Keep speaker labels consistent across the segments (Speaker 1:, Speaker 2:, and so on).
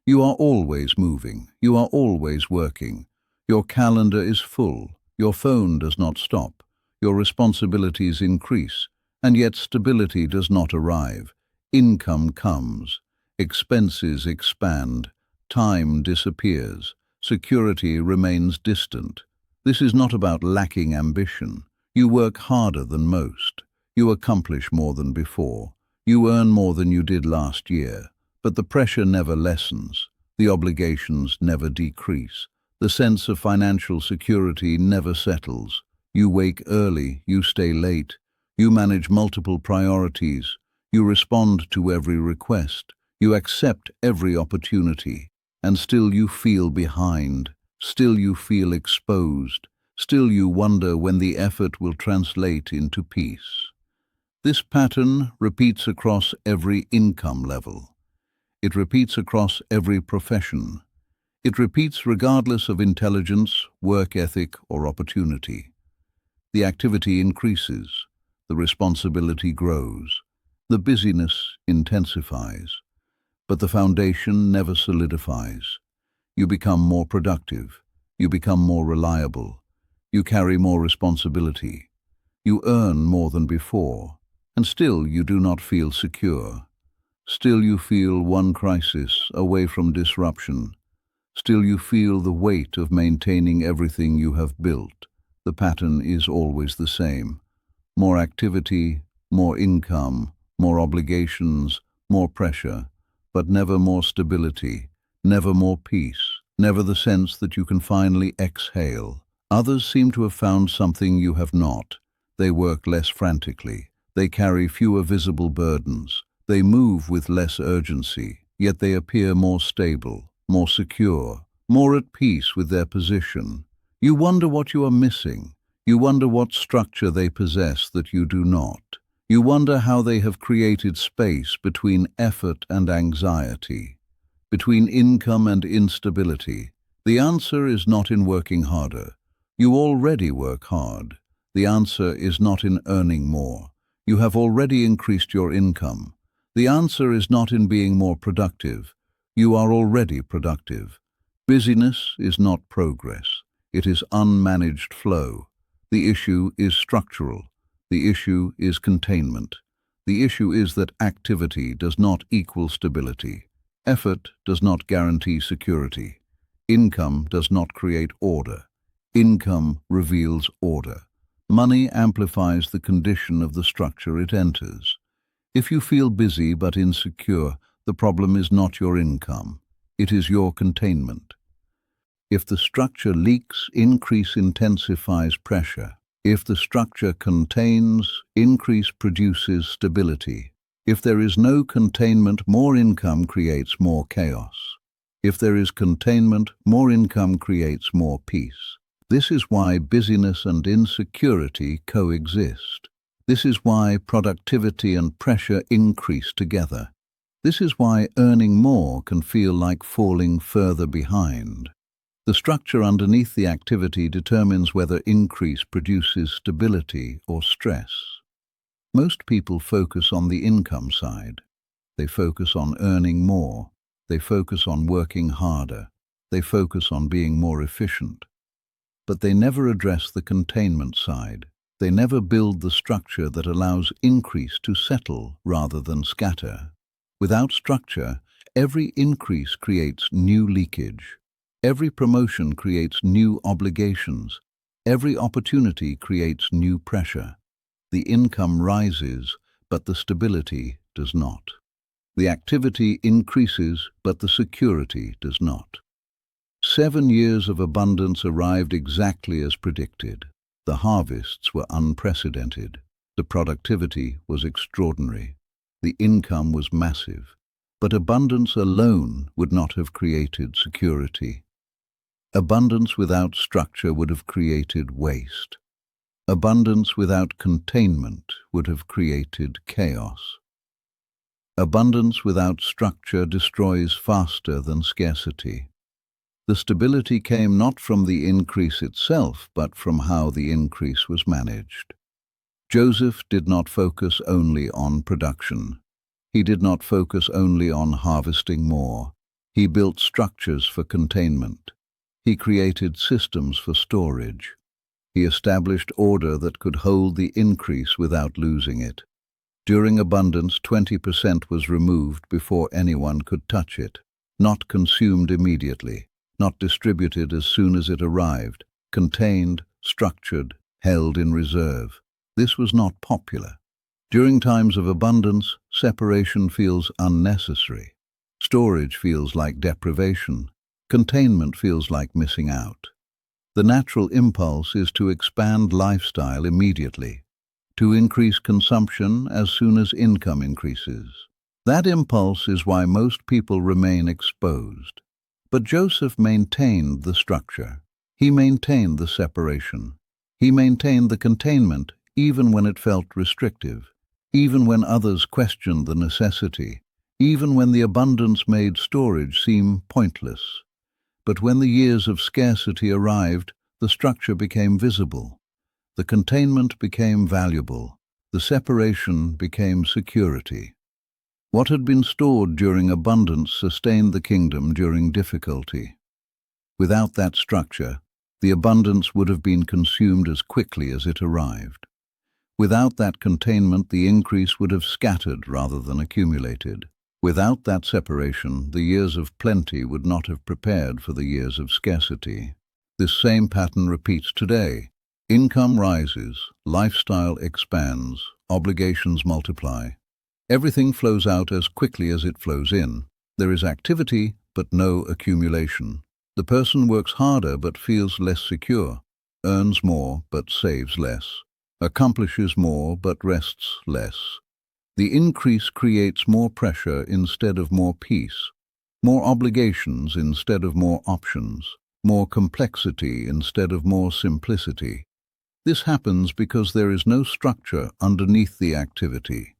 Speaker 1: You are always moving. You are always working. Your calendar is full. Your phone does not stop. Your responsibilities increase, and yet stability does not arrive. Income comes. Expenses expand. Time disappears. Security remains distant. This is not about lacking ambition. You work harder than most. You accomplish more than before. You earn more than you did last year. But the pressure never lessens. The obligations never decrease. The sense of financial security never settles. You wake early, you stay late. You manage multiple priorities. You respond to every request. You accept every opportunity. And still you feel behind. Still you feel exposed. Still you wonder when the effort will translate into peace. This pattern repeats across every income level. It repeats across every profession. It repeats regardless of intelligence, work ethic, or opportunity. The activity increases. The responsibility grows. The busyness intensifies. But the foundation never solidifies. You become more productive. You become more reliable. You carry more responsibility. You earn more than before. And still you do not feel secure. Still you feel one crisis away from disruption. Still you feel the weight of maintaining everything you have built. The pattern is always the same. More activity, more income, more obligations, more pressure, but never more stability, never more peace, never the sense that you can finally exhale. Others seem to have found something you have not. They work less frantically. They carry fewer visible burdens. They move with less urgency, yet they appear more stable, more secure, more at peace with their position. You wonder what you are missing. You wonder what structure they possess that you do not. You wonder how they have created space between effort and anxiety, between income and instability. The answer is not in working harder. You already work hard. The answer is not in earning more. You have already increased your income. The answer is not in being more productive. You are already productive. Busyness is not progress. It is unmanaged flow. The issue is structural. The issue is containment. The issue is that activity does not equal stability. Effort does not guarantee security. Income does not create order. Income reveals order. Money amplifies the condition of the structure it enters. If you feel busy but insecure, the problem is not your income. It is your containment. If the structure leaks, increase intensifies pressure. If the structure contains, increase produces stability. If there is no containment, more income creates more chaos. If there is containment, more income creates more peace. This is why busyness and insecurity coexist. This is why productivity and pressure increase together. This is why earning more can feel like falling further behind. The structure underneath the activity determines whether increase produces stability or stress. Most people focus on the income side. They focus on earning more. They focus on working harder. They focus on being more efficient. But they never address the containment side. They never build the structure that allows increase to settle rather than scatter. Without structure, every increase creates new leakage. Every promotion creates new obligations. Every opportunity creates new pressure. The income rises, but the stability does not. The activity increases, but the security does not. 7 years of abundance arrived exactly as predicted. The harvests were unprecedented. The productivity was extraordinary. The income was massive. But abundance alone would not have created security. Abundance without structure would have created waste. Abundance without containment would have created chaos. Abundance without structure destroys faster than scarcity. The stability came not from the increase itself, but from how the increase was managed. Joseph did not focus only on production. He did not focus only on harvesting more. He built structures for containment. He created systems for storage. He established order that could hold the increase without losing it. During abundance, 20% was removed before anyone could touch it, not consumed immediately, not distributed as soon as it arrived, contained, structured, held in reserve. This was not popular. During times of abundance, separation feels unnecessary. Storage feels like deprivation. Containment feels like missing out. The natural impulse is to expand lifestyle immediately, to increase consumption as soon as income increases. That impulse is why most people remain exposed. But Joseph maintained the structure. He maintained the separation. He maintained the containment even when it felt restrictive, even when others questioned the necessity, even when the abundance made storage seem pointless. But when the years of scarcity arrived, the structure became visible. The containment became valuable. The separation became security. What had been stored during abundance sustained the kingdom during difficulty. Without that structure, the abundance would have been consumed as quickly as it arrived. Without that containment, the increase would have scattered rather than accumulated. Without that separation, the years of plenty would not have prepared for the years of scarcity. This same pattern repeats today. Income rises, lifestyle expands, obligations multiply. Everything flows out as quickly as it flows in. There is activity, but no accumulation. The person works harder but feels less secure, earns more but saves less, accomplishes more but rests less. The increase creates more pressure instead of more peace, more obligations instead of more options, more complexity instead of more simplicity. This happens because there is no structure underneath the activity,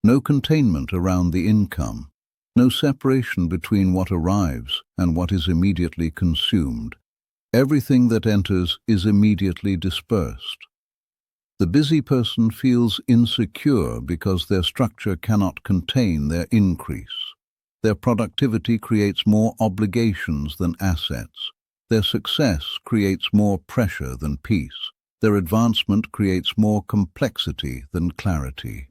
Speaker 1: no containment around the income, no separation between what arrives and what is immediately consumed. Everything that enters is immediately dispersed. The busy person feels insecure because their structure cannot contain their increase. Their productivity creates more obligations than assets. Their success creates more pressure than peace. Their advancement creates more complexity than clarity.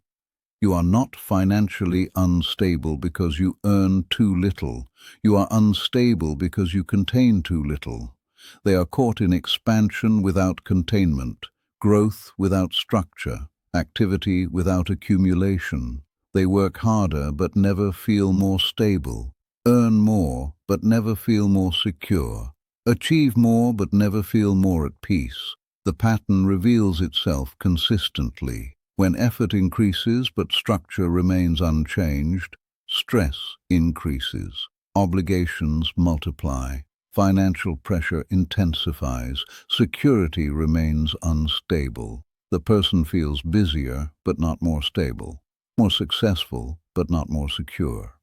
Speaker 1: You are not financially unstable because you earn too little. You are unstable because you contain too little. They are caught in expansion without containment, growth without structure, activity without accumulation. They work harder but never feel more stable, earn more but never feel more secure, achieve more but never feel more at peace. The pattern reveals itself consistently. When effort increases but structure remains unchanged, stress increases, obligations multiply, financial pressure intensifies, security remains unstable. The person feels busier but not more stable, more successful but not more secure.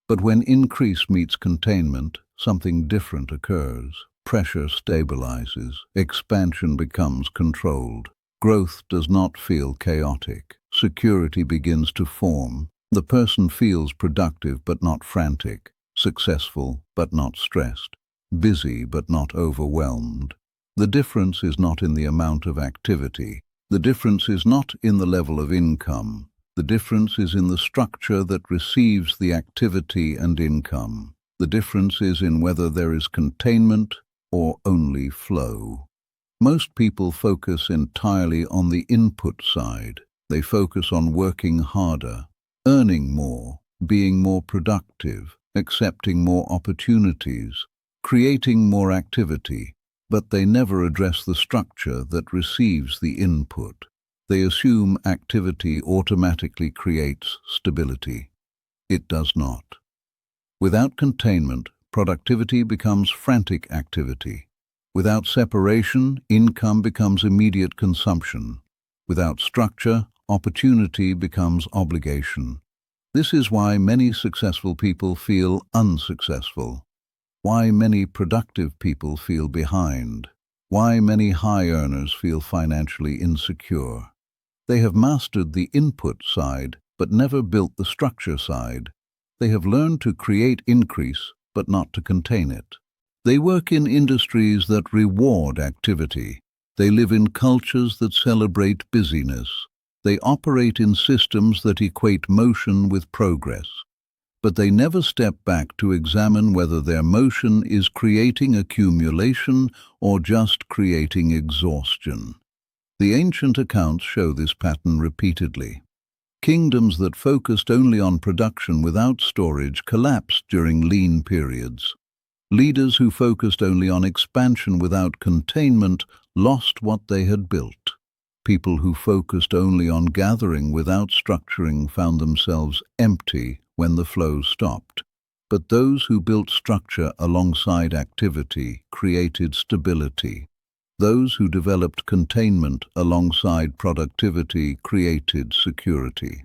Speaker 1: But when increase meets containment, something different occurs. Pressure stabilizes, expansion becomes controlled. Growth does not feel chaotic. Security begins to form. The person feels productive but not frantic, successful but not stressed, busy but not overwhelmed. The difference is not in the amount of activity. The difference is not in the level of income. The difference is in the structure that receives the activity and income. The difference is in whether there is containment or only flow. Most people focus entirely on the input side. They focus on working harder, earning more, being more productive, accepting more opportunities, creating more activity, but they never address the structure that receives the input. They assume activity automatically creates stability. It does not. Without containment, productivity becomes frantic activity. Without separation, income becomes immediate consumption. Without structure, opportunity becomes obligation. This is why many successful people feel unsuccessful, why many productive people feel behind, why many high earners feel financially insecure. They have mastered the input side, but never built the structure side. They have learned to create increase, but not to contain it. They work in industries that reward activity. They live in cultures that celebrate busyness. They operate in systems that equate motion with progress. But they never step back to examine whether their motion is creating accumulation or just creating exhaustion. The ancient accounts show this pattern repeatedly. Kingdoms that focused only on production without storage collapsed during lean periods. Leaders who focused only on expansion without containment lost what they had built. People who focused only on gathering without structuring found themselves empty when the flow stopped. But those who built structure alongside activity created stability. Those who developed containment alongside productivity created security.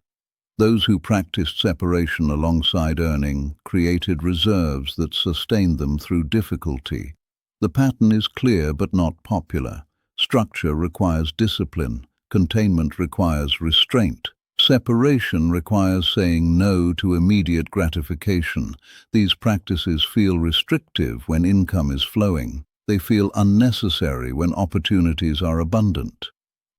Speaker 1: Those who practiced separation alongside earning created reserves that sustained them through difficulty. The pattern is clear but not popular. Structure requires discipline. Containment requires restraint. Separation requires saying no to immediate gratification. These practices feel restrictive when income is flowing. They feel unnecessary when opportunities are abundant.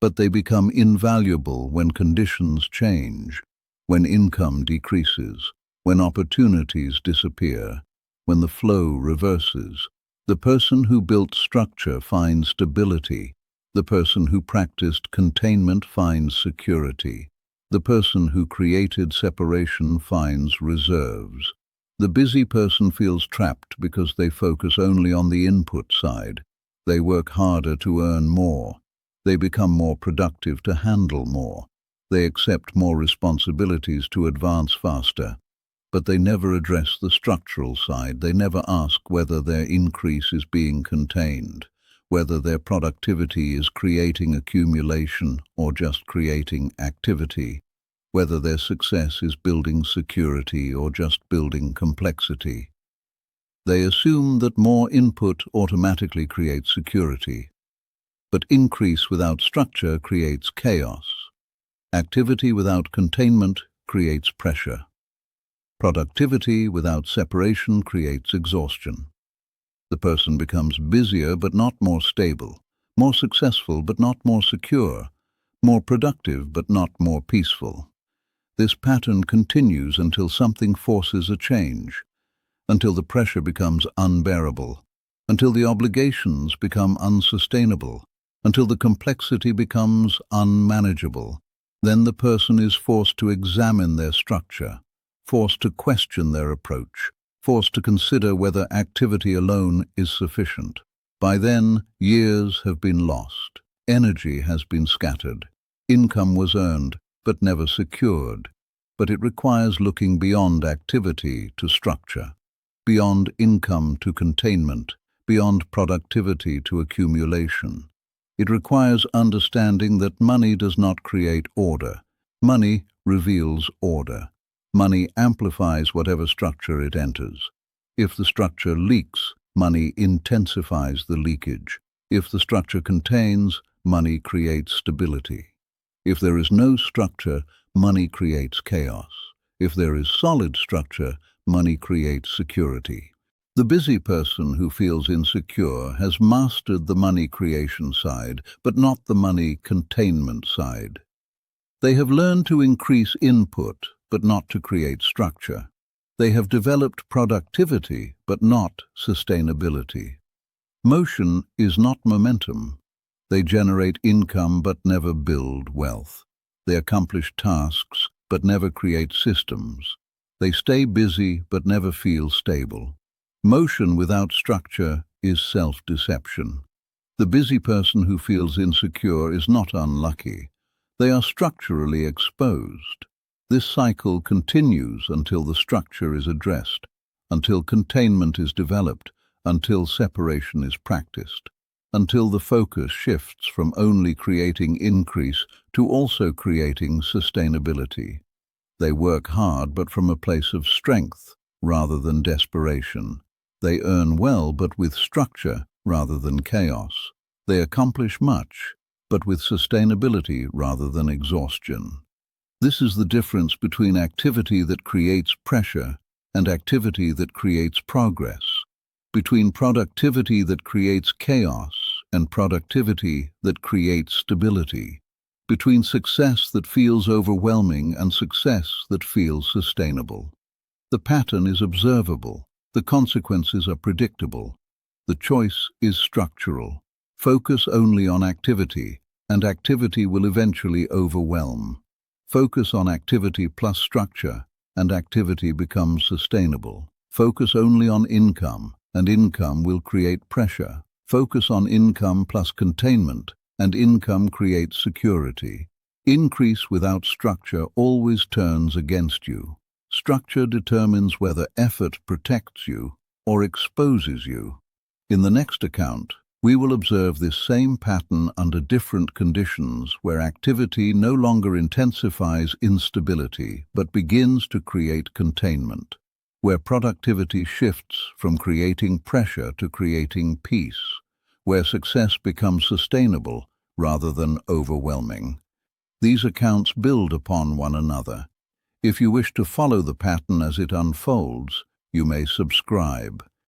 Speaker 1: But they become invaluable when conditions change, when income decreases, when opportunities disappear, when the flow reverses. The person who built structure finds stability. The person who practiced containment finds security. The person who created separation finds reserves. The busy person feels trapped because they focus only on the input side. They work harder to earn more. They become more productive to handle more. They accept more responsibilities to advance faster. But they never address the structural side. They never ask whether their increase is being contained, whether their productivity is creating accumulation or just creating activity, whether their success is building security or just building complexity. They assume that more input automatically creates security, but increase without structure creates chaos. Activity without containment creates pressure. Productivity without separation creates exhaustion. The person becomes busier but not more stable, more successful but not more secure, more productive but not more peaceful. This pattern continues until something forces a change, until the pressure becomes unbearable, until the obligations become unsustainable, until the complexity becomes unmanageable. Then the person is forced to examine their structure, forced to question their approach, forced to consider whether activity alone is sufficient. By then, years have been lost, energy has been scattered, income was earned but never secured. But it requires looking beyond activity to structure, beyond income to containment, beyond productivity to accumulation. It requires understanding that money does not create order. Money reveals order. Money amplifies whatever structure it enters. If the structure leaks, money intensifies the leakage. If the structure contains, money creates stability. If there is no structure, money creates chaos. If there is solid structure, money creates security. The busy person who feels insecure has mastered the money creation side, but not the money containment side. They have learned to increase input, but not to create structure. They have developed productivity, but not sustainability. Motion is not momentum. They generate income, but never build wealth. They accomplish tasks, but never create systems. They stay busy, but never feel stable. Motion without structure is self-deception. The busy person who feels insecure is not unlucky. They are structurally exposed. This cycle continues until the structure is addressed, until containment is developed, until separation is practiced, until the focus shifts from only creating increase to also creating sustainability. They work hard but from a place of strength rather than desperation. They earn well but with structure rather than chaos. They accomplish much but with sustainability rather than exhaustion. This is the difference between activity that creates pressure and activity that creates progress, between productivity that creates chaos and productivity that creates stability, between success that feels overwhelming and success that feels sustainable. The pattern is observable, the consequences are predictable, the choice is structural. Focus only on activity, and activity will eventually overwhelm. Focus on activity plus structure, and activity becomes sustainable. Focus only on income, and income will create pressure. Focus on income plus containment, and income creates security. Increase without structure always turns against you. Structure determines whether effort protects you or exposes you. In the next account, we will observe this same pattern under different conditions where activity no longer intensifies instability but begins to create containment, where productivity shifts from creating pressure to creating peace, where success becomes sustainable rather than overwhelming. These accounts build upon one another. If you wish to follow the pattern as it unfolds, you may subscribe.